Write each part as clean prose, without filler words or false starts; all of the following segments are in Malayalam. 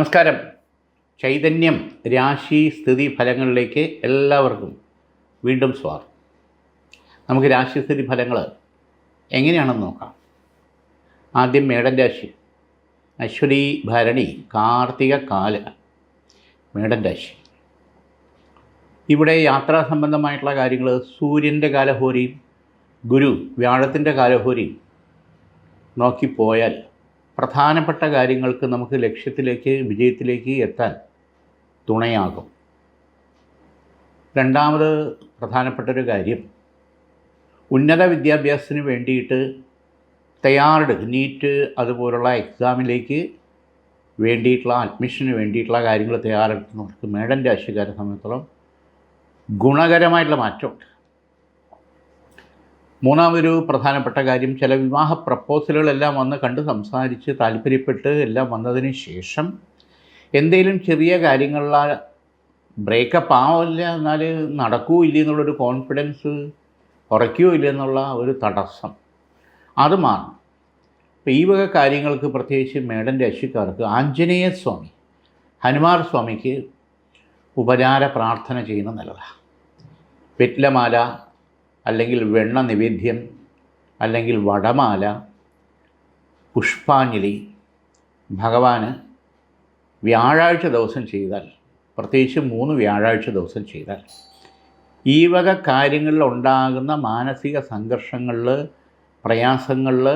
നമസ്കാരം. ചൈതന്യം രാശി സ്ഥിതി ഫലങ്ങളിലേക്ക് എല്ലാവർക്കും വീണ്ടും സ്വാഗതം. നമുക്ക് രാശിസ്ഥിതി ഫലങ്ങൾ എങ്ങനെയാണെന്ന് നോക്കാം. ആദ്യം മേടൻ രാശി. അശ്വതി, ഭരണി, കാർത്തിക, കാല. മേടൻ രാശി. ഇവിടെ യാത്രാ സംബന്ധമായിട്ടുള്ള കാര്യങ്ങൾ, സൂര്യൻ്റെ കാലഹോരിയും ഗുരു വ്യാഴത്തിൻ്റെ കാലഹോരിയും നോക്കിപ്പോയാൽ പ്രധാനപ്പെട്ട കാര്യങ്ങൾക്ക് നമുക്ക് ലക്ഷ്യത്തിലേക്ക്, വിജയത്തിലേക്ക് എത്താൻ തുണയാകും. രണ്ടാമത് പ്രധാനപ്പെട്ടൊരു കാര്യം, ഉന്നത വിദ്യാഭ്യാസത്തിന് വേണ്ടിയിട്ട് തയ്യാറെടുക്കുക, നീറ്റ് അതുപോലുള്ള എക്സാമിലേക്ക് വേണ്ടിയിട്ടുള്ള അഡ്മിഷന് വേണ്ടിയിട്ടുള്ള കാര്യങ്ങൾ തയ്യാറെടുക്കുന്നവർക്ക് മേടൻ രാശിക്കാരെ സംബന്ധിച്ചിടത്തോളം ഗുണകരമായിട്ടുള്ള മാറ്റമുണ്ട്. മൂന്നാമതൊരു പ്രധാനപ്പെട്ട കാര്യം, ചില വിവാഹ പ്രപ്പോസലുകളെല്ലാം വന്ന് കണ്ട് സംസാരിച്ച് താല്പര്യപ്പെട്ട് എല്ലാം വന്നതിന് ശേഷം എന്തെങ്കിലും ചെറിയ കാര്യങ്ങളില ബ്രേക്കപ്പ് ആവില്ല, എന്നാൽ നടക്കുകയോ ഇല്ല എന്നുള്ളൊരു കോൺഫിഡൻസ് കുറയ്ക്കുകയോ ഇല്ല എന്നുള്ള ഒരു തടസ്സം അത് മാറണം. അപ്പോൾ ഈ വക കാര്യങ്ങൾക്ക് പ്രത്യേകിച്ച് മേടൻ രാശിക്കാർക്ക് ആഞ്ജനേയ സ്വാമി, ഹനുമാൻ സ്വാമിക്ക് ഉപചാര പ്രാർത്ഥന ചെയ്യുന്ന നല്ലതാണ്. വെറ്റിലമാല അല്ലെങ്കിൽ വെണ്ണ നിവേദ്യം അല്ലെങ്കിൽ വടമാല, പുഷ്പാഞ്ജലി ഭഗവാന് വ്യാഴാഴ്ച ദിവസം ചെയ്താൽ, പ്രത്യേകിച്ച് 3 വ്യാഴാഴ്ച ദിവസം ചെയ്താൽ ഈ വക കാര്യങ്ങളിൽ ഉണ്ടാകുന്ന മാനസിക സംഘർഷങ്ങളിൽ, പ്രയാസങ്ങളിൽ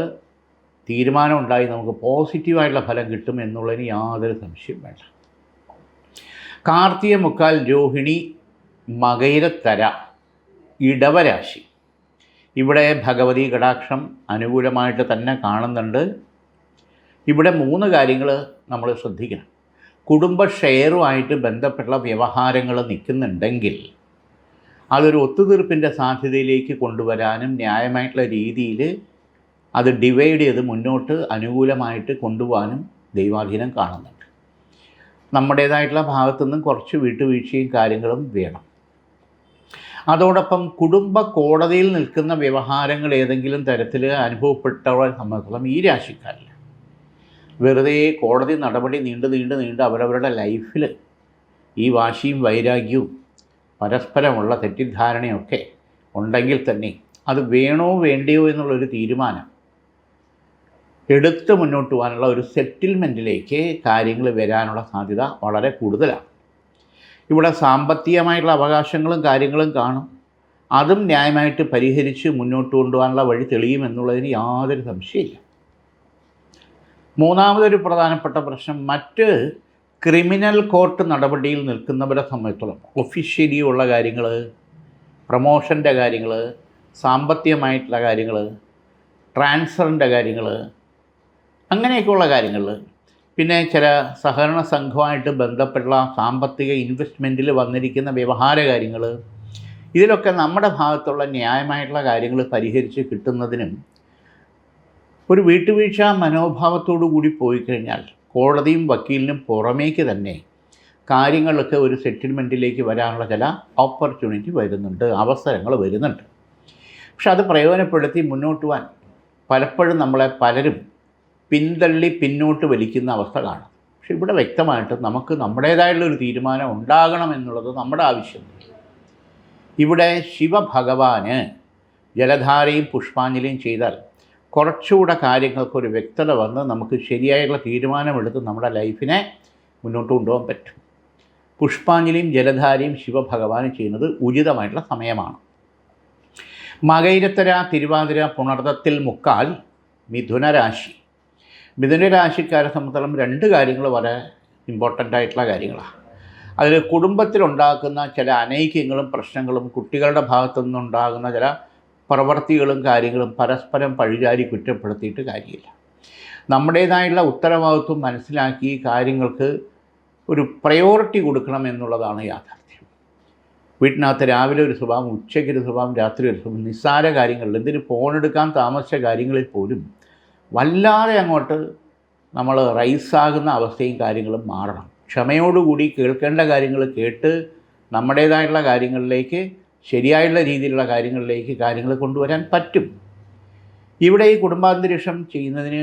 തീരുമാനമുണ്ടായി നമുക്ക് പോസിറ്റീവായിട്ടുള്ള ഫലം കിട്ടും എന്നുള്ളതിന് യാതൊരു സംശയം വേണ്ട. കാർത്തിക, മുക്കാൽ, രോഹിണി, മകയിരത്തര, ഇടവരാശി. ഇവിടെ ഭഗവതി കടാക്ഷം അനുകൂലമായിട്ട് തന്നെ കാണുന്നുണ്ട്. ഇവിടെ 3 കാര്യങ്ങൾ നമ്മൾ ശ്രദ്ധിക്കണം. കുടുംബ ഷെയറുമായിട്ട് ബന്ധപ്പെട്ട വ്യവഹാരങ്ങൾ നിൽക്കുന്നുണ്ടെങ്കിൽ അതൊരു ഒത്തുതീർപ്പിൻ്റെ സാധ്യതയിലേക്ക് കൊണ്ടുവരാനും ന്യായമായിട്ടുള്ള രീതിയിൽ അത് ഡിവൈഡ് ചെയ്ത് മുന്നോട്ട് അനുകൂലമായിട്ട് കൊണ്ടുപോകാനും ദൈവാധീനം കാണുന്നുണ്ട്. നമ്മുടേതായിട്ടുള്ള ഭാഗത്തുനിന്നും കുറച്ച് വിട്ടുവീഴ്ചയും കാര്യങ്ങളും വേണം. അതോടൊപ്പം കുടുംബ കോടതിയിൽ നിൽക്കുന്ന വ്യവഹാരങ്ങൾ ഏതെങ്കിലും തരത്തിൽ അനുഭവപ്പെട്ടവരെ സംബന്ധിച്ചിടത്തോളം ഈ രാശിക്കാരിൽ വെറുതെ കോടതി നടപടി നീണ്ട് അവരവരുടെ ലൈഫിൽ ഈ വാശിയും വൈരാഗ്യവും പരസ്പരമുള്ള തെറ്റിദ്ധാരണയൊക്കെ ഉണ്ടെങ്കിൽ തന്നെ അത് വേണോ വേണ്ടയോ എന്നുള്ളൊരു തീരുമാനം എടുത്ത് മുന്നോട്ട് പോകാനുള്ള ഒരു സെറ്റിൽമെൻറ്റിലേക്ക് കാര്യങ്ങൾ വരാനുള്ള സാധ്യത വളരെ കൂടുതലാണ്. ഇവിടെ സാമ്പത്തികമായിട്ടുള്ള അവകാശങ്ങളും കാര്യങ്ങളും കാണും. അതും ന്യായമായിട്ട് പരിഹരിച്ച് മുന്നോട്ട് കൊണ്ടുപോകാനുള്ള വഴി തെളിയുമെന്നുള്ളതിന് യാതൊരു സംശയമില്ല. മൂന്നാമതൊരു പ്രധാനപ്പെട്ട പ്രശ്നം, മറ്റ് ക്രിമിനൽ കോർട്ട് നടപടിയിൽ നിൽക്കുന്നവരെ സംബന്ധിച്ചിടത്തോളം ഒഫീഷ്യലി ഉള്ള കാര്യങ്ങൾ, പ്രമോഷൻ്റെ കാര്യങ്ങൾ, സാമ്പത്തികമായിട്ടുള്ള കാര്യങ്ങൾ, ട്രാൻസ്ഫറിൻ്റെ കാര്യങ്ങൾ, അങ്ങനെയൊക്കെയുള്ള കാര്യങ്ങൾ, പിന്നെ ചില സഹകരണ സംഘവുമായിട്ട് ബന്ധപ്പെട്ട സാമ്പത്തിക ഇൻവെസ്റ്റ്മെൻറ്റിൽ വന്നിരിക്കുന്ന വ്യവഹാര കാര്യങ്ങൾ, ഇതിലൊക്കെ നമ്മുടെ ഭാഗത്തുള്ള ന്യായമായിട്ടുള്ള കാര്യങ്ങൾ പരിഹരിച്ച് കിട്ടുന്നതിനും ഒരു വീട്ടുവീഴ്ച മനോഭാവത്തോടു കൂടി പോയി കഴിഞ്ഞാൽ കോടതിയും വക്കീലിനും പുറമേക്ക് തന്നെ കാര്യങ്ങളൊക്കെ ഒരു സെറ്റിൽമെൻറ്റിലേക്ക് വരാനുള്ള ചില ഓപ്പർച്യൂണിറ്റി വരുന്നുണ്ട്, അവസരങ്ങൾ വരുന്നുണ്ട്. പക്ഷെ അത് പ്രയോജനപ്പെടുത്തി മുന്നോട്ട് പോകാൻ പലപ്പോഴും നമ്മളെ പലരും പിന്തള്ളി പിന്നോട്ട് വലിക്കുന്ന അവസ്ഥ കാണും. പക്ഷെ ഇവിടെ വ്യക്തമായിട്ട് നമുക്ക് നമ്മുടേതായിട്ടുള്ളൊരു തീരുമാനം ഉണ്ടാകണം എന്നുള്ളത് നമ്മുടെ ആവശ്യമാണ്. ഇവിടെ ശിവഭഗവാന് ജലധാരയും പുഷ്പാഞ്ജലിയും ചെയ്താൽ കുറച്ചുകൂടെ കാര്യങ്ങൾക്കൊരു വ്യക്തത വന്ന് നമുക്ക് ശരിയായിട്ടുള്ള തീരുമാനമെടുത്ത് നമ്മുടെ ലൈഫിനെ മുന്നോട്ട് കൊണ്ടുപോകാൻ പറ്റും. പുഷ്പാഞ്ജലിയും ജലധാരയും ശിവഭഗവാനും ചെയ്യുന്നത് ഉചിതമായിട്ടുള്ള സമയമാണ്. മകയിരത്തര, തിരുവാതിര, പുണർദത്തിൽ, മുക്കാൽ, മിഥുനരാശി. മിഥുനരാശിക്കാരെ സംബന്ധിച്ചിടത്തോളം 2 കാര്യങ്ങൾ വളരെ ഇമ്പോർട്ടൻ്റ് ആയിട്ടുള്ള കാര്യങ്ങളാണ്. അതിൽ കുടുംബത്തിലുണ്ടാക്കുന്ന ചില അനൈക്യങ്ങളും പ്രശ്നങ്ങളും, കുട്ടികളുടെ ഭാഗത്തു നിന്നുണ്ടാകുന്ന ചില പ്രവർത്തികളും കാര്യങ്ങളും പരസ്പരം പഴിചാരി കുറ്റപ്പെടുത്തിയിട്ട് കാര്യമില്ല. നമ്മുടേതായുള്ള ഉത്തരവാദിത്വം മനസ്സിലാക്കി കാര്യങ്ങൾക്ക് ഒരു പ്രയോറിറ്റി കൊടുക്കണം എന്നുള്ളതാണ് യാഥാർത്ഥ്യം. വീട്ടിനകത്ത് രാവിലെ ഒരു സ്വഭാവം, ഉച്ചയ്ക്കൊരു സ്വഭാവം, രാത്രി ഒരു സ്വഭാവം, നിസ്സാര കാര്യങ്ങളിൽ, എന്തിന് ഫോണെടുക്കാൻ താമസിച്ച കാര്യങ്ങളിൽ പോലും വല്ലാതെ അങ്ങോട്ട് നമ്മൾ റൈസാകുന്ന അവസ്ഥയും കാര്യങ്ങളും മാറണം. ക്ഷമയോടുകൂടി കേൾക്കേണ്ട കാര്യങ്ങൾ കേട്ട് നമ്മുടേതായിട്ടുള്ള കാര്യങ്ങളിലേക്ക്, ശരിയായുള്ള രീതിയിലുള്ള കാര്യങ്ങളിലേക്ക് കാര്യങ്ങൾ കൊണ്ടുവരാൻ പറ്റും. ഇവിടെ ഈ കുടുംബാന്തരീക്ഷം ചെയ്യുന്നതിന്,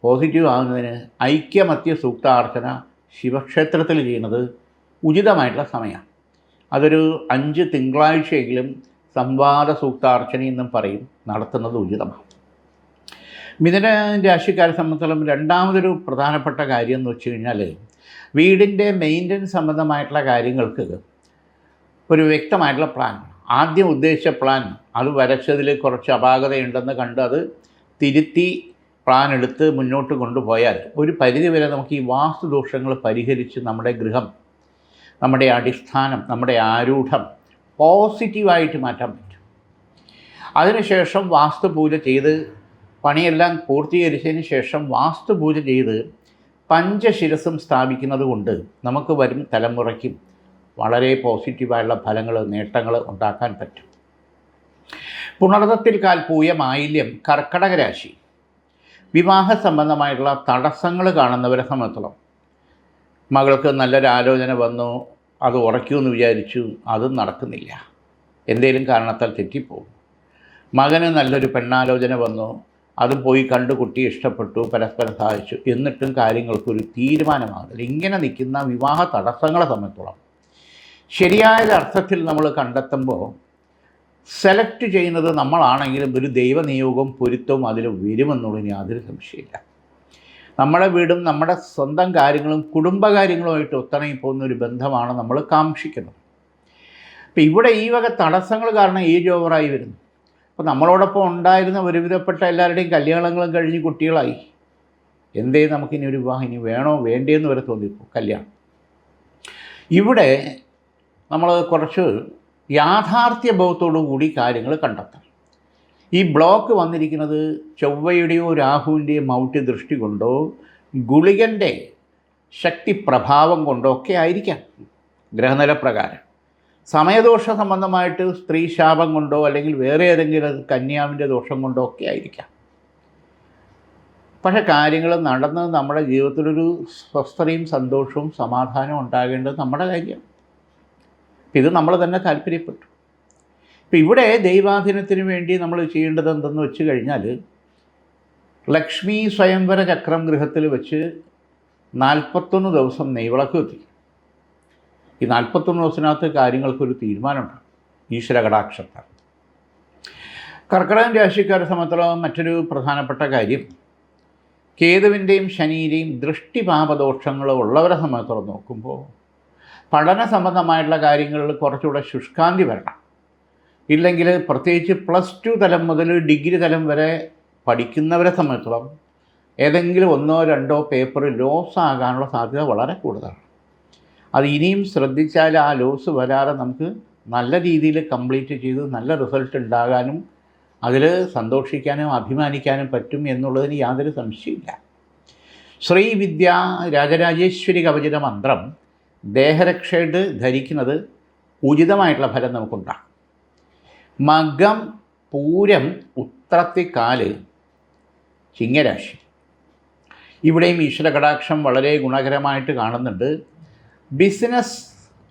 പോസിറ്റീവ് ആകുന്നതിന് ഐക്യമത്യ സൂക്താർച്ചന ശിവക്ഷേത്രത്തിൽ ചെയ്യുന്നത് ഉചിതമായിട്ടുള്ള സമയമാണ്. അതൊരു 5 തിങ്കളാഴ്ചയെങ്കിലും സംവാദ സൂക്താർച്ചന എന്നും പറയും, നടത്തുന്നത് ഉചിതമാണ്. മിഥുന രാശിക്കാരെ സംബന്ധിച്ചിടത്തോളം രണ്ടാമതൊരു പ്രധാനപ്പെട്ട കാര്യം എന്ന് വെച്ച് കഴിഞ്ഞാൽ, വീടിൻ്റെ മെയിൻ്റനൻസ് സംബന്ധമായിട്ടുള്ള കാര്യങ്ങൾക്ക് ഒരു വ്യക്തമായിട്ടുള്ള പ്ലാൻ. ആദ്യം ഉദ്ദേശിച്ച പ്ലാൻ അത് വരച്ചതിൽ കുറച്ച് അപാകതയുണ്ടെന്ന് കണ്ട് അത് തിരുത്തി പ്ലാൻ എടുത്ത് മുന്നോട്ട് കൊണ്ടുപോയാൽ ഒരു പരിധിവരെ നമുക്ക് ഈ വാസ്തുദോഷങ്ങൾ പരിഹരിച്ച് നമ്മുടെ ഗൃഹം, നമ്മുടെ അടിസ്ഥാനം, നമ്മുടെ ആരൂഢം പോസിറ്റീവായിട്ട് മാറ്റാൻ പറ്റും. അതിനുശേഷം വാസ്തുപൂജ ചെയ്ത് പണിയെല്ലാം പൂർത്തീകരിച്ചതിന് ശേഷം വാസ്തുപൂജ ചെയ്ത് പഞ്ചശിരസും സ്ഥാപിക്കുന്നത് കൊണ്ട് നമുക്ക് വരും തലമുറയ്ക്കും വളരെ പോസിറ്റീവായുള്ള ഫലങ്ങൾ, നേട്ടങ്ങൾ ഉണ്ടാക്കാൻ പറ്റും. പുണർതത്തിൽ കാൽപൂയം ആയില്യം കർക്കടക രാശി. വിവാഹ സംബന്ധമായിട്ടുള്ള തടസ്സങ്ങൾ കാണുന്നവരെ സംബന്ധിച്ചിടത്തോളം, മകൾക്ക് നല്ലൊരു ആലോചന വന്നു, അത് ഉറയ്ക്കുമെന്ന് വിചാരിച്ചു, അതും നടക്കുന്നില്ല, എന്തെങ്കിലും കാരണത്താൽ തെറ്റിപ്പോകും. മകന് നല്ലൊരു പെണ്ണാലോചന വന്നു, അതും പോയി കണ്ടു, കുട്ടിയെ ഇഷ്ടപ്പെട്ടു, പരസ്പരം സഹായിച്ചു, എന്നിട്ടും കാര്യങ്ങൾക്കൊരു തീരുമാനമാകില്ല. ഇങ്ങനെ നിൽക്കുന്ന വിവാഹ തടസ്സങ്ങളെ സംബന്ധിച്ചോളം ശരിയായ അർത്ഥത്തിൽ നമ്മൾ കണ്ടെത്തുമ്പോൾ സെലക്ട് ചെയ്യുന്നത് നമ്മളാണെങ്കിലും ഒരു ദൈവനിയോഗവും പൊരുത്തവും അതിൽ വരുമെന്നുള്ളതിന് യാതൊരു സംശയമില്ല. നമ്മുടെ വീടും നമ്മുടെ സ്വന്തം കാര്യങ്ങളും കുടുംബകാര്യങ്ങളുമായിട്ട് ഒത്തണങ്ങി പോകുന്ന ഒരു ബന്ധമാണ് നമ്മൾ കാക്ഷിക്കുന്നത്. അപ്പോൾ ഇവിടെ ഈ വക തടസ്സങ്ങൾ കാരണം ഏജ് ഓവറായി വരുന്നു. അപ്പോൾ നമ്മളോടൊപ്പം ഉണ്ടായിരുന്ന ഒരുവിധപ്പെട്ട എല്ലാവരുടെയും കല്യാണങ്ങളും കഴിഞ്ഞ് കുട്ടികളായി. എന്തേ നമുക്കിനി ഒരു വിവാഹം ഇനി വേണോ വേണ്ടേന്ന് വരെ തോന്നിപ്പോൾ കല്യാണം. ഇവിടെ നമ്മൾ കുറച്ച് യാഥാർത്ഥ്യബോധത്തോടു കൂടി കാര്യങ്ങൾ കണ്ടെത്തണം. ഈ ബ്ലോക്ക് വന്നിരിക്കുന്നത് ചൊവ്വയുടെയോ രാഹുവിൻ്റെയോ മൗഢ്യ ദൃഷ്ടി കൊണ്ടോ ഗുളികൻ്റെ ശക്തി പ്രഭാവം കൊണ്ടോ ഒക്കെ ആയിരിക്കാം. ഗ്രഹനില പ്രകാരം സമയദോഷ സംബന്ധമായിട്ട് സ്ത്രീ ശാപം കൊണ്ടോ അല്ലെങ്കിൽ വേറെ ഏതെങ്കിലും കന്യാവിൻ്റെ ദോഷം കൊണ്ടോ ഒക്കെ ആയിരിക്കാം. പക്ഷേ കാര്യങ്ങൾ നടന്ന് നമ്മുടെ ജീവിതത്തിലൊരു സ്വസ്ഥതയും സന്തോഷവും സമാധാനവും ഉണ്ടാകേണ്ടത് നമ്മുടെ കാര്യമാണ്. ഇത് നമ്മൾ തന്നെ താല്പര്യപ്പെട്ടു. ഇപ്പം ഇവിടെ ദൈവാധീനത്തിന് വേണ്ടി നമ്മൾ ചെയ്യേണ്ടത് എന്തെന്ന് വെച്ച് കഴിഞ്ഞാൽ, ലക്ഷ്മി സ്വയംവര ചക്രം ഗൃഹത്തിൽ വെച്ച് 41 ദിവസം നെയ്വിളക്ക് എത്തി. ഈ 41 ദിവസത്തിനകത്ത് കാര്യങ്ങൾക്കൊരു തീരുമാനമുണ്ട് ഈശ്വര കടാക്ഷത്താൽ. കർക്കിടകം രാശിക്കാരെ സംബന്ധിച്ചിടത്തോളം മറ്റൊരു പ്രധാനപ്പെട്ട കാര്യം, കേതുവിൻ്റെയും ശനിയുടെയും ദൃഷ്ടിപാപദോഷങ്ങൾ ഉള്ളവരെ സംബന്ധിച്ചിടത്തോളം നോക്കുമ്പോൾ പഠന സംബന്ധമായിട്ടുള്ള കാര്യങ്ങളിൽ കുറച്ചുകൂടെ ശുഷ്കാന്തി വരണം. ഇല്ലെങ്കിൽ പ്രത്യേകിച്ച് +2 തലം മുതൽ ഡിഗ്രി തലം വരെ പഠിക്കുന്നവരെ സംബന്ധിച്ചിടത്തോളം ഏതെങ്കിലും 1-2 പേപ്പർ ലോസ് ആകാനുള്ള സാധ്യത വളരെ കൂടുതലാണ്. അത് ഇനിയും ശ്രദ്ധിച്ചാൽ ആ ലോസ് വരാതെ നമുക്ക് നല്ല രീതിയിൽ കംപ്ലീറ്റ് ചെയ്ത് നല്ല റിസൾട്ട് ഉണ്ടാകാനും അതിൽ സന്തോഷിക്കാനും അഭിമാനിക്കാനും പറ്റും എന്നുള്ളതിന് യാതൊരു സംശയമില്ല. ശ്രീവിദ്യ രാജരാജേശ്വരി കവചിത മന്ത്രം ദേഹരക്ഷയുടെ ധരിക്കുന്നത് ഉചിതമായിട്ടുള്ള ഫലം നമുക്കുണ്ടാകും. മകം, പൂരം, ഉത്രത്തിക്കാല് ചിങ്ങരാശി. ഇവിടെയും ഈശ്വര കടാക്ഷം വളരെ ഗുണകരമായിട്ട് കാണുന്നുണ്ട്. ബിസിനസ്,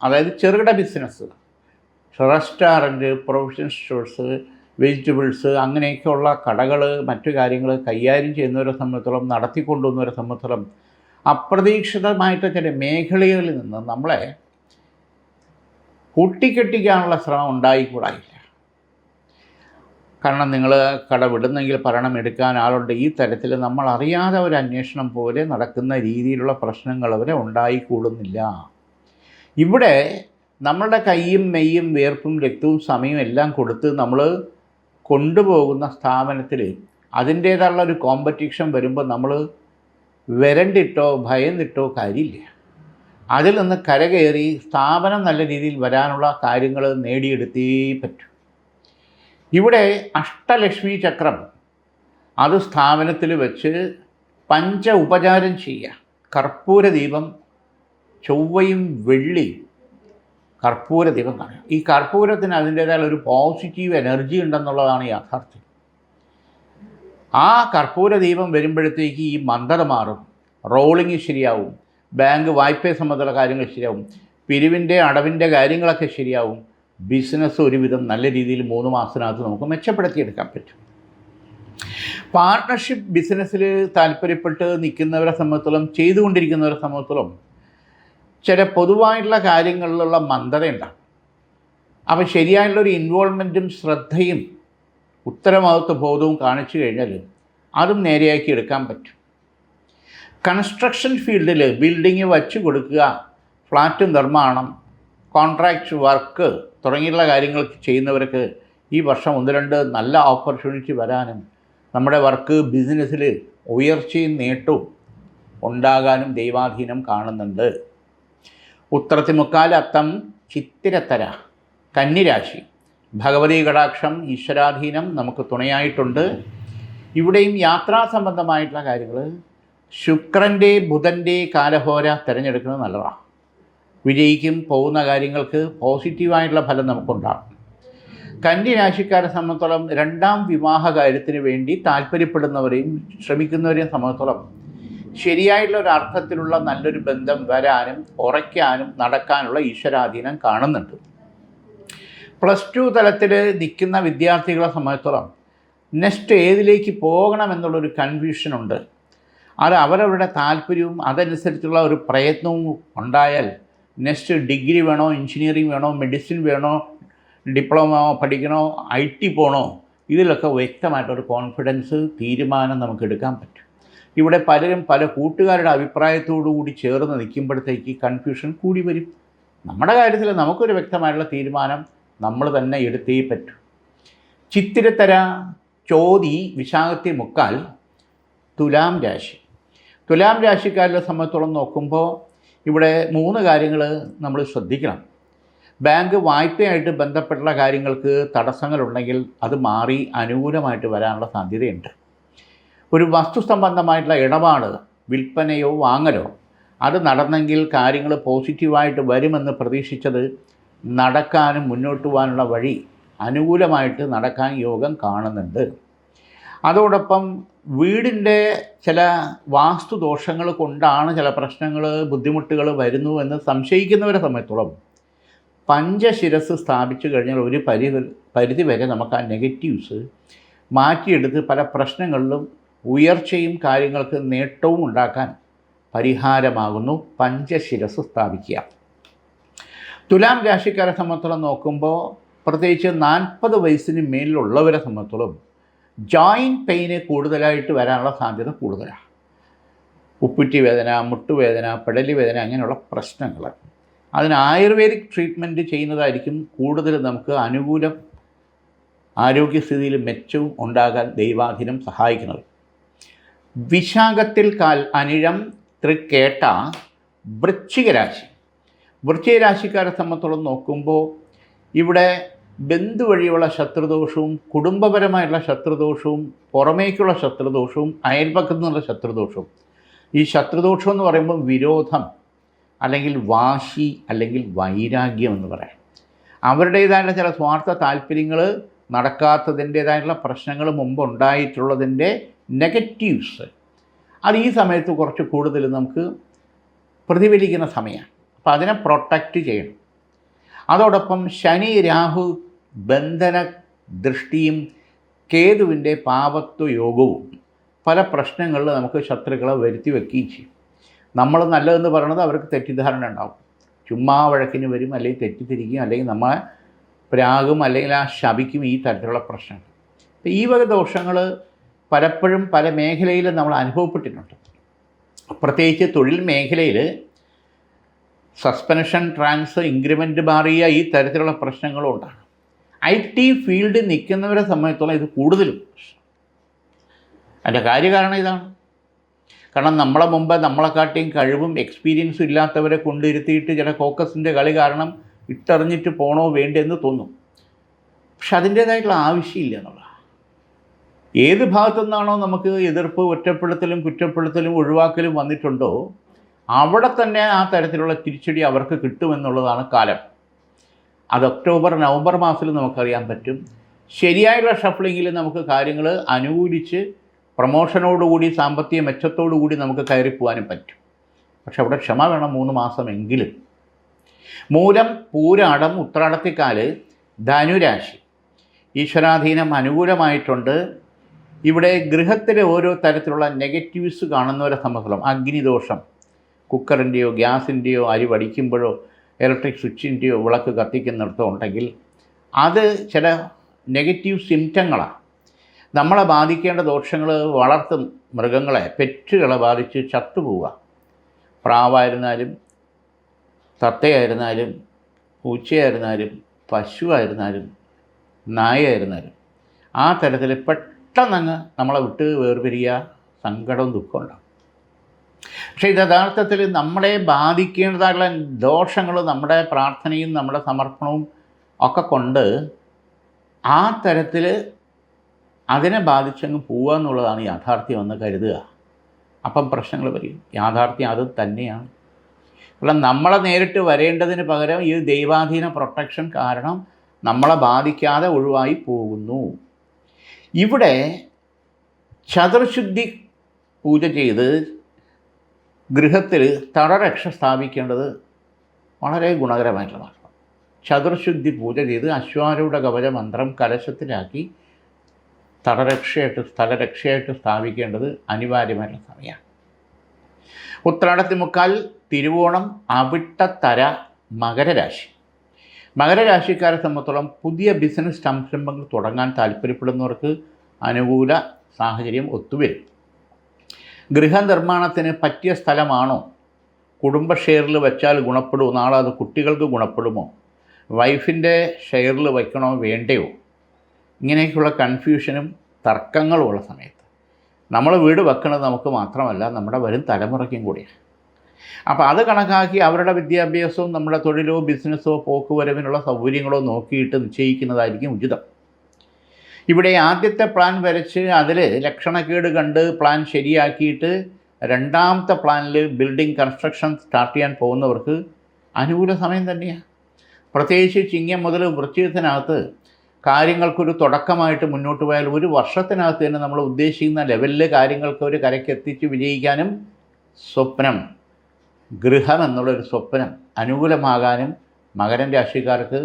അതായത് ചെറുകിട business, restaurant, provision stores, vegetables, അങ്ങനെയൊക്കെയുള്ള കടകൾ, മറ്റു കാര്യങ്ങൾ കൈകാര്യം ചെയ്യുന്നവരെ സംബന്ധിച്ചിടത്തോളം, നടത്തിക്കൊണ്ടുവന്നവരെ സംബന്ധിച്ചിടത്തോളം അപ്രതീക്ഷിതമായിട്ട് ചില മേഖലകളിൽ നിന്ന് നമ്മളെ കൂട്ടിക്കെട്ടിക്കാനുള്ള ശ്രമം ഉണ്ടായിക്കൂടായില്ല. കാരണം നിങ്ങൾ കട വിടുന്നെങ്കിൽ ഭരണം എടുക്കാൻ ആളുണ്ട്. ഈ തരത്തിൽ നമ്മൾ അറിയാതെ ഒരു അന്വേഷണം പോലെ നടക്കുന്ന രീതിയിലുള്ള പ്രശ്നങ്ങൾ അവരെ ഉണ്ടായിക്കൂടുന്നില്ല. ഇവിടെ നമ്മളുടെ കൈയും മെയ്യും വേർപ്പും രക്തവും സമയവും എല്ലാം കൊടുത്ത് നമ്മൾ കൊണ്ടുപോകുന്ന സ്ഥാപനത്തിൽ അതിൻ്റേതായുള്ള ഒരു കോമ്പറ്റീഷൻ വരുമ്പോൾ നമ്മൾ വരണ്ടിട്ടോ ഭയന്നിട്ടോ കാര്യമില്ല. അതിൽ നിന്ന് കരകയറി സ്ഥാപനം നല്ല രീതിയിൽ വരാനുള്ള കാര്യങ്ങൾ നേടിയെടുത്തേ പറ്റൂ. ഇവിടെ അഷ്ടലക്ഷ്മി ചക്രം അത് സ്ഥാപനത്തിൽ വെച്ച് ഉപചാരം ചെയ്യുക. കർപ്പൂര ദീപം, ചൊവ്വയും വെള്ളിയും കർപ്പൂര ദീപം കാണുക. ഈ കർപ്പൂരത്തിന് അതിൻ്റേതായ ഒരു പോസിറ്റീവ് എനർജി ഉണ്ടെന്നുള്ളതാണ് യാഥാർത്ഥ്യം. ആ കർപ്പൂര ദീപം വരുമ്പോഴത്തേക്ക് ഈ മന്ദത മാറും, റോളിങ് ശരിയാവും, ബാങ്ക് വായ്പയെ സംബന്ധമുള്ള കാര്യങ്ങൾ ശരിയാവും, പിരിവിൻ്റെ അടവിൻ്റെ കാര്യങ്ങളൊക്കെ ശരിയാവും. ബിസിനസ് ഒരുവിധം നല്ല രീതിയിൽ 3 മാസത്തിനകത്ത് നമുക്ക് മെച്ചപ്പെടുത്തിയെടുക്കാൻ പറ്റും. പാർട്ട്ണർഷിപ്പ് ബിസിനസ്സിൽ താല്പര്യപ്പെട്ട് നിൽക്കുന്നവരെ സംബന്ധിച്ചിടത്തോളം, ചെയ്തുകൊണ്ടിരിക്കുന്നവരെ സംബന്ധിച്ചിടത്തോളം ചില പൊതുവായിട്ടുള്ള കാര്യങ്ങളിലുള്ള മന്ദതയുണ്ടാകും. അപ്പോൾ ശരിയായിട്ടുള്ളൊരു ഇൻവോൾവ്മെൻറ്റും ശ്രദ്ധയും ഉത്തരവാദിത്വ ബോധവും കാണിച്ചു കഴിഞ്ഞാൽ അതും നേരെയാക്കി എടുക്കാൻ പറ്റും. കൺസ്ട്രക്ഷൻ ഫീൽഡിൽ ബിൽഡിങ് വച്ച് കൊടുക്കുക, ഫ്ലാറ്റ് നിർമ്മാണം, കോൺട്രാക്റ്റ് വർക്ക് തുടങ്ങിയുള്ള കാര്യങ്ങൾ ചെയ്യുന്നവർക്ക് ഈ വർഷം 1-2 നല്ല ഓപ്പർച്യൂണിറ്റി വരാനും നമ്മുടെ വർക്ക് ബിസിനസ്സിൽ ഉയർച്ചയും നേട്ടവും ഉണ്ടാകാനും ദൈവാധീനം കാണുന്നുണ്ട്. ഉത്രത്തിമുക്കാൽ അത്തം ചിത്തിരത്തര കന്നിരാശി, ഭഗവതി കടാക്ഷം ഈശ്വരാധീനം നമുക്ക് തുണയായിട്ടുണ്ട്. ഇവിടെയും യാത്രാ സംബന്ധമായിട്ടുള്ള കാര്യങ്ങൾ ശുക്രൻ്റെ ബുധൻ്റെ കാലഹോര തിരഞ്ഞെടുക്കുന്നത് നല്ലതാണ്. വിജയിക്കും. പോകുന്ന കാര്യങ്ങൾക്ക് പോസിറ്റീവായിട്ടുള്ള ഫലം നമുക്കുണ്ടാകും. കന്യരാശിക്കാരെ സംബന്ധിച്ചോളം 2ാം വിവാഹ കാര്യത്തിന് വേണ്ടി താല്പര്യപ്പെടുന്നവരെയും ശ്രമിക്കുന്നവരെയും സംബന്ധിച്ചോളം ശരിയായിട്ടുള്ള ഒരു അർത്ഥത്തിലുള്ള നല്ലൊരു ബന്ധം വരാനും ഉറയ്ക്കാനും നടക്കാനുള്ള ഈശ്വരാധീനം കാണുന്നുണ്ട്. +2 തലത്തിൽ നിൽക്കുന്ന വിദ്യാർത്ഥികളെ സംബന്ധിച്ചോളം നെക്സ്റ്റ് ഏതിലേക്ക് പോകണമെന്നുള്ളൊരു കൺഫ്യൂഷനുണ്ട്. അത് അവരവരുടെ താല്പര്യവും അതനുസരിച്ചുള്ള ഒരു പ്രയത്നവും ഉണ്ടായാൽ നെക്സ്റ്റ് ഡിഗ്രി വേണോ, എഞ്ചിനീയറിംഗ് വേണോ, മെഡിസിൻ വേണോ, ഡിപ്ലോമ പഠിക്കണോ, IT പോകണോ, ഇതിലൊക്കെ വ്യക്തമായിട്ടൊരു കോൺഫിഡൻസ് തീരുമാനം നമുക്ക് എടുക്കാൻ പറ്റും. ഇവിടെ പലരും പല കൂട്ടുകാരുടെ അഭിപ്രായത്തോടു കൂടി ചേർന്ന് നിൽക്കുമ്പോഴത്തേക്ക് കൺഫ്യൂഷൻ കൂടി വരും. നമ്മുടെ കാര്യത്തിൽ നമുക്കൊരു വ്യക്തമായിട്ടുള്ള തീരുമാനം നമ്മൾ തന്നെ എടുത്തേ പറ്റൂ. ചിത്തിരത്തര ചോതി വിശാഖത്തി മുക്കാൽ തുലാം രാശി. തുലാം രാശിക്കാരെ സംബന്ധിച്ചോളം നോക്കുമ്പോൾ ഇവിടെ 3 കാര്യങ്ങൾ നമ്മൾ ശ്രദ്ധിക്കണം. ബാങ്ക് വായ്പയായിട്ട് ബന്ധപ്പെട്ടുള്ള കാര്യങ്ങൾക്ക് തടസ്സങ്ങളുണ്ടെങ്കിൽ അത് മാറി അനുകൂലമായിട്ട് വരാനുള്ള സാധ്യതയുണ്ട്. ഒരു വസ്തു സംബന്ധമായിട്ടുള്ള ഇടപാട്, വിൽപ്പനയോ വാങ്ങലോ അത് നടന്നെങ്കിൽ കാര്യങ്ങൾ പോസിറ്റീവായിട്ട് വരുമെന്ന് പ്രതീക്ഷിച്ചത് നടക്കാനും മുന്നോട്ട് പോകാനുള്ള വഴി അനുകൂലമായിട്ട് നടക്കാൻ യോഗം കാണുന്നുണ്ട്. അതോടൊപ്പം വീടിൻ്റെ ചില വാസ്തുദോഷങ്ങൾ കൊണ്ടാണ് ചില പ്രശ്നങ്ങൾ, ബുദ്ധിമുട്ടുകൾ വരുന്നു എന്ന് സംശയിക്കുന്നവരെ സംബന്ധിച്ചോളം പഞ്ചശിരസ് സ്ഥാപിച്ചു കഴിഞ്ഞാൽ ഒരു പരിധി വരെ നമുക്ക് ആ നെഗറ്റീവ്സ് മാറ്റിയെടുത്ത് പല പ്രശ്നങ്ങളിലും ഉയർച്ചയും കാര്യങ്ങൾക്ക് നേട്ടവും ഉണ്ടാക്കാൻ പരിഹാരമാകുന്നു പഞ്ചശിരസ് സ്ഥാപിക്കുക. തുലാം രാശിക്കാരെ സംബന്ധിച്ചോളം നോക്കുമ്പോൾ പ്രത്യേകിച്ച് 40 വയസ്സിന് മേലിലുള്ളവരെ സംബന്ധിച്ചോളം ജോയിൻറ്റ് പെയിന് കൂടുതലായിട്ട് വരാനുള്ള സാധ്യത കൂടുതലാണ്. ഉപ്പുറ്റി വേദന, മുട്ടുവേദന, പെടലി വേദന അങ്ങനെയുള്ള പ്രശ്നങ്ങൾ. അതിന് ആയുർവേദിക് ട്രീറ്റ്മെൻറ്റ് ചെയ്യുന്നതായിരിക്കും കൂടുതൽ നമുക്ക് അനുകൂലം, ആരോഗ്യസ്ഥിതിയിൽ മെച്ചവും ഉണ്ടാകാൻ ദൈവാധീനം സഹായിക്കുന്നത്. വിശാഖത്തിൽ കാൽ അനിഴം തൃക്കേട്ട വൃശ്ചിക രാശി. വൃശ്ചിക രാശിക്കാരെ സംബന്ധിച്ചോളം നോക്കുമ്പോൾ ഇവിടെ ബന്ധു വഴിയുള്ള ശത്രുദോഷവും കുടുംബപരമായിട്ടുള്ള ശത്രുദോഷവും പുറമേക്കുള്ള ശത്രുദോഷവും അയൽപക്കത്തു നിന്നുള്ള ശത്രുദോഷവും. ഈ ശത്രുദോഷം എന്ന് പറയുമ്പോൾ വിരോധം അല്ലെങ്കിൽ വാശി അല്ലെങ്കിൽ വൈരാഗ്യം എന്ന് പറയാം. അവരുടേതായിട്ടുള്ള ചില സ്വാർത്ഥ താല്പര്യങ്ങൾ നടക്കാത്തതിൻ്റേതായിട്ടുള്ള പ്രശ്നങ്ങൾ മുമ്പ് ഉണ്ടായിട്ടുള്ളതിൻ്റെ നെഗറ്റീവ്സ് അത് ഈ സമയത്ത് കുറച്ച് കൂടുതൽ നമുക്ക് പ്രതിഫലിക്കുന്ന സമയമാണ്. അപ്പോൾ അതിനെ പ്രൊട്ടക്റ്റ് ചെയ്യണം. അതോടൊപ്പം ശനി രാഹു ബന്ധന ദൃഷ്ടിയും കേതുവിൻ്റെ പാപത്വ യോഗവും പല പ്രശ്നങ്ങളിൽ നമുക്ക് ശത്രുക്കളെ വരുത്തി വയ്ക്കുകയും ചെയ്യും. നമ്മൾ നല്ലതെന്ന് പറയുന്നത് അവർക്ക് തെറ്റിദ്ധാരണ ഉണ്ടാകും. ചുമ്മാ വഴക്കിന് വരും, അല്ലെങ്കിൽ തെറ്റിദ്ധരിക്കും, അല്ലെങ്കിൽ നമ്മളെ പ്രാകും, അല്ലെങ്കിൽ ആ ശപിക്കും. ഈ തരത്തിലുള്ള പ്രശ്നങ്ങൾ, ഈ വക ദോഷങ്ങൾ പലപ്പോഴും പല മേഖലയിലും നമ്മൾ അനുഭവപ്പെട്ടിട്ടുണ്ട്. പ്രത്യേകിച്ച് തൊഴിൽ മേഖലയിൽ സസ്പെൻഷൻ, ട്രാൻസ്ഫർ, ഇൻക്രിമെൻറ്റ് മാറിയ ഈ തരത്തിലുള്ള പ്രശ്നങ്ങളും ഉണ്ടാകും. IT ഫീൽഡിൽ നിൽക്കുന്നവരെ സംബന്ധിച്ചോളം ഇത് കൂടുതലും അതിൻ്റെ കാര്യകാരണം ഇതാണ്. കാരണം നമ്മളെ മുമ്പ് നമ്മളെക്കാട്ടിയും കഴിവും എക്സ്പീരിയൻസും ഇല്ലാത്തവരെ കൊണ്ടിരുത്തിയിട്ട് ചില ഫോക്കസിൻ്റെ കളി കാരണം ഇട്ടെറിഞ്ഞിട്ട് പോകണോ വേണ്ടെന്ന് തോന്നും. പക്ഷെ അതിൻ്റേതായിട്ടുള്ള ആവശ്യമില്ല എന്നുള്ളതാണ്. ഏത് ഭാഗത്തു നിന്നാണോ നമുക്ക് എതിർപ്പ്, ഒറ്റപ്പെടുത്തലും കുറ്റപ്പെടുത്തലും ഒഴിവാക്കലും വന്നിട്ടുണ്ടോ അവിടെ തന്നെ ആ തരത്തിലുള്ള തിരിച്ചടി അവർക്ക് കിട്ടുമെന്നുള്ളതാണ് കാലം. അത് ഒക്ടോബർ, നവംബർ മാസത്തിൽ നമുക്കറിയാൻ പറ്റും. ശരിയായുള്ള ഷഫ്ലിങ്ങിൽ നമുക്ക് കാര്യങ്ങൾ അനുകൂലിച്ച് പ്രമോഷനോടുകൂടി സാമ്പത്തിക മെച്ചത്തോടുകൂടി നമുക്ക് കയറിപ്പോകാനും പറ്റും. പക്ഷെ അവിടെ ക്ഷമ വേണം 3 മാസമെങ്കിലും. മൂലം, പൂരാടം, ഉത്രാടത്തിക്കാല് ധനുരാശി. ഈശ്വരാധീനം അനുകൂലമായിട്ടുണ്ട്. ഇവിടെ ഗൃഹത്തിലെ ഓരോ തരത്തിലുള്ള നെഗറ്റീവ്സ് കാണുന്നവരെ സംബന്ധിച്ചിടത്തോളം അഗ്നിദോഷം, കുക്കറിൻ്റെയോ ഗ്യാസിൻ്റെയോ അരി വടിക്കുമ്പോഴോ ഇലക്ട്രിക് സ്വിച്ചിൻ്റെയോ വിളക്ക് കത്തിക്കുന്നിടത്തോ ഉണ്ടെങ്കിൽ അത് ചില നെഗറ്റീവ് സിംറ്റങ്ങളാണ്. നമ്മളെ ബാധിക്കേണ്ട ദോഷങ്ങൾ വളർത്തും മൃഗങ്ങളെ, പെറ്റുകളെ ബാധിച്ച് ചത്തുപോവുക. പ്രാവായിരുന്നാലും തത്തയായിരുന്നാലും പൂച്ചയായിരുന്നാലും പശുവായിരുന്നാലും നായയായിരുന്നാലും ആ തരത്തിൽ പെട്ടെന്നങ്ങ് നമ്മളെ വിട്ട് വേർപിരിയുക, സങ്കടവും ദുഃഖവും ഉണ്ടാകും. പക്ഷേ ഇത് യഥാർത്ഥത്തിൽ നമ്മളെ ബാധിക്കേണ്ടതായിട്ടുള്ള ദോഷങ്ങൾ നമ്മുടെ പ്രാർത്ഥനയും നമ്മുടെ സമർപ്പണവും ഒക്കെ കൊണ്ട് ആ തരത്തിൽ അതിനെ ബാധിച്ചങ്ങ് പോവുക എന്നുള്ളതാണ് യാഥാർത്ഥ്യമെന്ന് കരുതുക. അപ്പം പ്രശ്നങ്ങൾ വരും. യാഥാർത്ഥ്യം അത് തന്നെയാണ്. അല്ല, നമ്മളെ നേരിട്ട് വരേണ്ടതിന് പകരം ഈ ദൈവാധീന പ്രൊട്ടക്ഷൻ കാരണം നമ്മളെ ബാധിക്കാതെ ഒഴിവായി പോകുന്നു. ഇവിടെ ചതുർശുദ്ധി പൂജ ചെയ്ത് ഗൃഹത്തിൽ തടരക്ഷ സ്ഥാപിക്കേണ്ടത് വളരെ ഗുണകരമായിട്ടുള്ള മാർഗം. ചതുർശുദ്ധി പൂജ ചെയ്ത് അശ്വാരൂഢ കവച മന്ത്രം കലശത്തിലാക്കി തടരക്ഷയായിട്ട് സ്ഥലരക്ഷയായിട്ട് സ്ഥാപിക്കേണ്ടത് അനിവാര്യമായിട്ടുള്ള സമയമാണ്. ഉത്രാടത്തിമുക്കാൽ, തിരുവോണം, അവിട്ടത്തര, മകരരാശി. മകരരാശിക്കാരെ സംബന്ധിച്ചോളം പുതിയ ബിസിനസ് സംരംഭങ്ങൾ തുടങ്ങാൻ താല്പര്യപ്പെടുന്നവർക്ക് അനുകൂല സാഹചര്യം ഒത്തുവരും. ഗൃഹനിർമ്മാണത്തിന് പറ്റിയ സ്ഥലമാണോ? കുടുംബ ഷെയറിൽ വെച്ചാൽ ഗുണപ്പെടുമോ? നാളെ അത് കുട്ടികൾക്ക് ഗുണപ്പെടുമോ? വൈഫിൻ്റെ ഷെയറിൽ വയ്ക്കണോ വേണ്ടയോ? ഇങ്ങനെയൊക്കെയുള്ള കൺഫ്യൂഷനും തർക്കങ്ങളുമുള്ള സമയത്ത് നമ്മൾ വീട് വെക്കുന്നത് നമുക്ക് മാത്രമല്ല, നമ്മുടെ വരും തലമുറയ്ക്കും കൂടിയാണ്. അപ്പോൾ അത് കണക്കാക്കി അവരുടെ വിദ്യാഭ്യാസവും നമ്മുടെ തൊഴിലോ ബിസിനസ്സോ പോക്കുവരവിനുള്ള സൗകര്യങ്ങളോ നോക്കിയിട്ട് നിശ്ചയിക്കുന്നതായിരിക്കും ഉചിതം. ഇവിടെ ആദ്യത്തെ പ്ലാൻ വരച്ച് അതിൽ ലക്ഷണക്കേട് കണ്ട് പ്ലാൻ ശരിയാക്കിയിട്ട് രണ്ടാമത്തെ പ്ലാനിൽ ബിൽഡിംഗ് കൺസ്ട്രക്ഷൻ സ്റ്റാർട്ട് ചെയ്യാൻ പോകുന്നവർക്ക് അനുകൂല സമയം തന്നെയാണ്. പ്രത്യേകിച്ച് ചിങ്ങം മുതൽ വൃശ്ചികത്തിനകത്ത് കാര്യങ്ങൾക്കൊരു തുടക്കമായിട്ട് മുന്നോട്ട് പോയാൽ ഒരു വർഷത്തിനകത്ത് തന്നെ നമ്മൾ ഉദ്ദേശിക്കുന്ന ലെവലിൽ കാര്യങ്ങൾക്ക് ഒരു കരയ്ക്കെത്തിച്ച് വിജയിക്കാനും സ്വപ്നം, ഗൃഹം എന്നുള്ളൊരു സ്വപ്നം അനുകൂലമാകാനും മകരം രാശിക്കാർക്ക്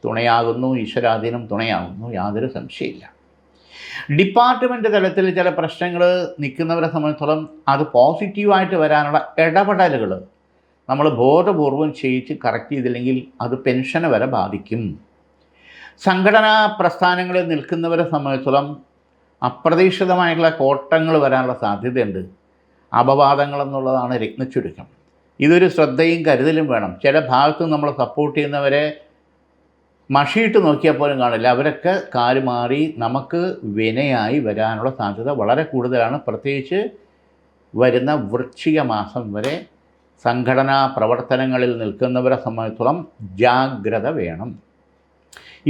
തുണയാകുന്നു. ഈശ്വരാധീനം തുണയാകുന്നു, യാതൊരു സംശയമില്ല. ഡിപ്പാർട്ട്മെൻറ്റ് തലത്തിൽ ചില പ്രശ്നങ്ങൾ നിൽക്കുന്നവരെ സംബന്ധിച്ചിടത്തോളം അത് പോസിറ്റീവായിട്ട് വരാനുള്ള ഇടപെടലുകൾ നമ്മൾ ബോധപൂർവം ചെയ്യിച്ച് കറക്റ്റ് ചെയ്തില്ലെങ്കിൽ അത് പെൻഷന് വരെ ബാധിക്കും. സംഘടനാ പ്രസ്ഥാനങ്ങളിൽ നിൽക്കുന്നവരെ സംബന്ധിച്ചിടത്തോളം അപ്രതീക്ഷിതമായിട്ടുള്ള കോട്ടങ്ങൾ വരാനുള്ള സാധ്യതയുണ്ട്. അപവാദങ്ങളെന്നുള്ളതാണ് രത്നച്ചുരുക്കം. ഇതൊരു ശ്രദ്ധയും കരുതലും വേണം. ചില ഭാഗത്ത് നമ്മൾ സപ്പോർട്ട് ചെയ്യുന്നവരെ മഷിയിട്ട് നോക്കിയാൽ പോലും കാണില്ല. അവരൊക്കെ കാല് മാറി നമുക്ക് വിനയായി വരാനുള്ള സാധ്യത വളരെ കൂടുതലാണ്. പ്രത്യേകിച്ച് വരുന്ന വൃശ്ചിക മാസം വരെ സംഘടനാ പ്രവർത്തനങ്ങളിൽ നിൽക്കുന്നവരെ സംബന്ധിച്ചിടത്തോളം ജാഗ്രത വേണം.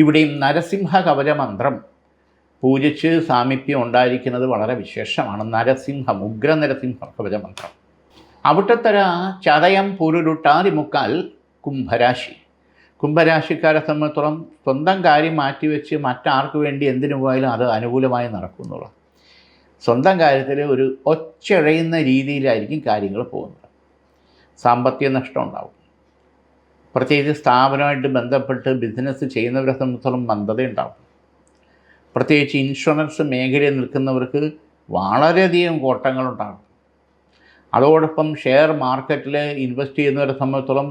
ഇവിടെയും നരസിംഹ കവചമന്ത്രം പൂജിച്ച് സാമീപ്യം ഉണ്ടായിരിക്കുന്നത് വളരെ വിശേഷമാണ്. നരസിംഹം, ഉഗ്ര നരസിംഹ കവചമന്ത്രം. അവിട്ടത്തര, ചതയം, പുരുരുട്ടാതിമുക്കാൽ, കുംഭരാശി. കുംഭരാശിക്കാരെ സംബന്ധിച്ചിടത്തോളം സ്വന്തം കാര്യം മാറ്റിവെച്ച് മറ്റാർക്ക് വേണ്ടി എന്തിനു പോയാലും അത് അനുകൂലമായി നടക്കുന്നുള്ളൂ. സ്വന്തം കാര്യത്തിൽ ഒരു ഒച്ചഴയുന്ന രീതിയിലായിരിക്കും കാര്യങ്ങൾ പോകുന്നത്. സാമ്പത്തിക നഷ്ടം ഉണ്ടാവും. പ്രത്യേകിച്ച് സ്ഥാപനമായിട്ട് ബന്ധപ്പെട്ട് ബിസിനസ് ചെയ്യുന്നവരെ സംബന്ധിച്ചിടത്തോളം മന്ദതയുണ്ടാവും. പ്രത്യേകിച്ച് ഇൻഷുറൻസ് മേഖലയിൽ നിൽക്കുന്നവർക്ക് വളരെയധികം കോട്ടങ്ങളുണ്ടാകും. അതോടൊപ്പം ഷെയർ മാർക്കറ്റിൽ ഇൻവെസ്റ്റ് ചെയ്യുന്നവരെ സംബന്ധിച്ചിടത്തോളം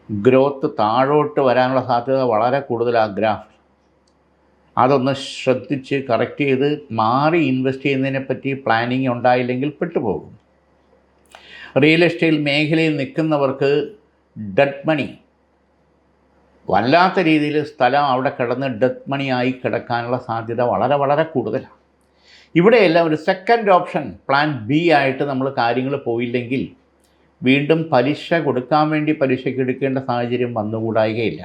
ഗ്രോത്ത് താഴോട്ട് വരാനുള്ള സാധ്യത വളരെ കൂടുതലാണ്. ഗ്രാഫ് അതൊന്ന് ശ്രദ്ധിച്ച് കറക്റ്റ് ചെയ്ത് മാറി ഇൻവെസ്റ്റ് ചെയ്യുന്നതിനെപ്പറ്റി പ്ലാനിങ് ഉണ്ടായില്ലെങ്കിൽ പെട്ടുപോകും. റിയൽ എസ്റ്റേറ്റ് മേഖലയിൽ നിൽക്കുന്നവർക്ക് ഡെഡ് മണി, വല്ലാത്ത രീതിയിൽ സ്ഥലം അവിടെ കിടന്ന് ഡെഡ് മണിയായി കിടക്കാനുള്ള സാധ്യത വളരെ വളരെ കൂടുതലാണ്. ഇവിടെയെല്ലാം ഒരു സെക്കൻഡ് ഓപ്ഷൻ പ്ലാൻ ബി ആയിട്ട് നമ്മൾ കാര്യങ്ങൾ പോയില്ലെങ്കിൽ വീണ്ടും പലിശ കൊടുക്കാൻ വേണ്ടി പലിശയ്ക്ക് എടുക്കേണ്ട സാഹചര്യം വന്നുകൂടായികയില്ല.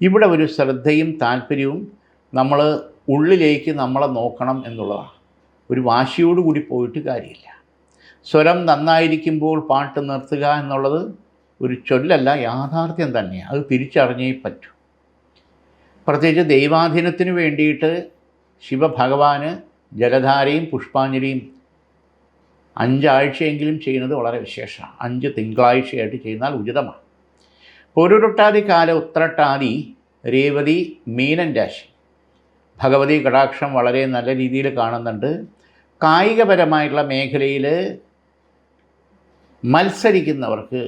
ഇവിടെ ഒരു ശ്രദ്ധയും താല്പര്യവും നമ്മൾ ഉള്ളിലേക്ക് നമ്മളെ നോക്കണം എന്നുള്ളതാണ്. ഒരു വാശിയോടുകൂടി പോയിട്ട് കാര്യമില്ല. സ്വരം നന്നായിരിക്കുമ്പോൾ പാട്ട് നിർത്തുക എന്നുള്ളത് ഒരു ചൊല്ലല്ല, യാഥാർത്ഥ്യം തന്നെയാണ്. അത് തിരിച്ചറിഞ്ഞേ പറ്റൂ. പ്രത്യേകിച്ച് ദൈവാധീനത്തിന് വേണ്ടിയിട്ട് ശിവഭഗവാന് ജലധാരയും പുഷ്പാഞ്ജലിയും 5 ആഴ്ചയെങ്കിലും ചെയ്യുന്നത് വളരെ വിശേഷമാണ്. 5 തിങ്കളാഴ്ചയായിട്ട് ചെയ്യുന്നാൽ ഉചിതമാണ്. പൊരുരുട്ടാതി കാല ഉത്രട്ടാതി, രേവതി, മീനൻ രാശി. ഭഗവതി കടാക്ഷം വളരെ നല്ല രീതിയിൽ കാണുന്നുണ്ട്. കായികപരമായിട്ടുള്ള മേഖലയിൽ മത്സരിക്കുന്നവർക്ക്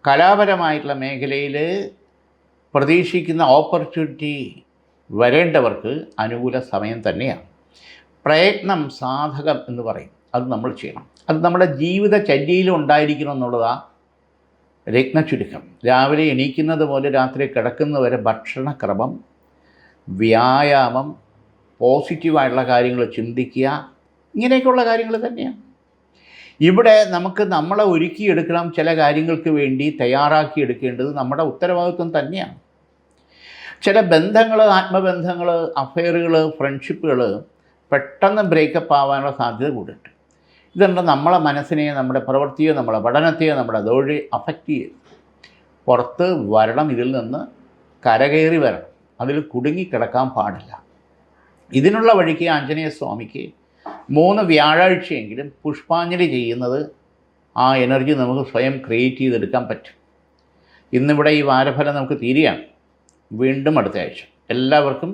കലാപരമായിട്ടുള്ള മേഖലയിൽ പ്രതീക്ഷിക്കുന്ന ഓപ്പർച്യൂണിറ്റി വരേണ്ടവർക്ക് അനുകൂല സമയം തന്നെയാണ്. പ്രയത്നം സാധകം എന്ന് പറയും, അത് നമ്മൾ ചെയ്യണം. അത് നമ്മുടെ ജീവിതചര്യയിലും ഉണ്ടായിരിക്കണം എന്നുള്ളതാണ് രത്നചുരുക്കം. രാവിലെ എണീക്കുന്നത് മുതൽ രാത്രി കിടക്കുന്നവരെ ഭക്ഷണക്രമം, വ്യായാമം, പോസിറ്റീവായിട്ടുള്ള കാര്യങ്ങൾ ചിന്തിക്കുക, ഇങ്ങനെയൊക്കെയുള്ള കാര്യങ്ങൾ തന്നെയാണ്. ഇവിടെ നമുക്ക് നമ്മളെ ഒരുക്കിയെടുക്കണം, ചില കാര്യങ്ങൾക്ക് വേണ്ടി തയ്യാറാക്കിയെടുക്കേണ്ടത് നമ്മുടെ ഉത്തരവാദിത്വം തന്നെയാണ്. ചില ബന്ധങ്ങൾ, ആത്മബന്ധങ്ങൾ, അഫെയറുകൾ, ഫ്രണ്ട്ഷിപ്പുകൾ പെട്ടെന്ന് ബ്രേക്കപ്പ് ആവാനുള്ള സാധ്യത കൂടുതലുണ്ട്. ഇതുകൊണ്ട് നമ്മളെ മനസ്സിനെ, നമ്മുടെ പ്രവൃത്തിയോ, നമ്മുടെ പഠനത്തെയോ, നമ്മുടെ തൊഴിൽ അഫക്റ്റ് ചെയ്യും. പുറത്ത് വരണം, ഇതിൽ നിന്ന് കരകയറി വരണം, അതിൽ കുടുങ്ങിക്കിടക്കാൻ പാടില്ല. ഇതിനുള്ള വഴിക്ക് ആഞ്ജനേയ സ്വാമിക്ക് 3 വ്യാഴാഴ്ചയെങ്കിലും പുഷ്പാഞ്ജലി ചെയ്യുന്നത് ആ എനർജി നമുക്ക് സ്വയം ക്രിയേറ്റ് ചെയ്തെടുക്കാൻ പറ്റും. ഇന്നിവിടെ ഈ വാരഫലം നമുക്ക് തീരുകയാണ്. വീണ്ടും അടുത്ത ആഴ്ച. എല്ലാവർക്കും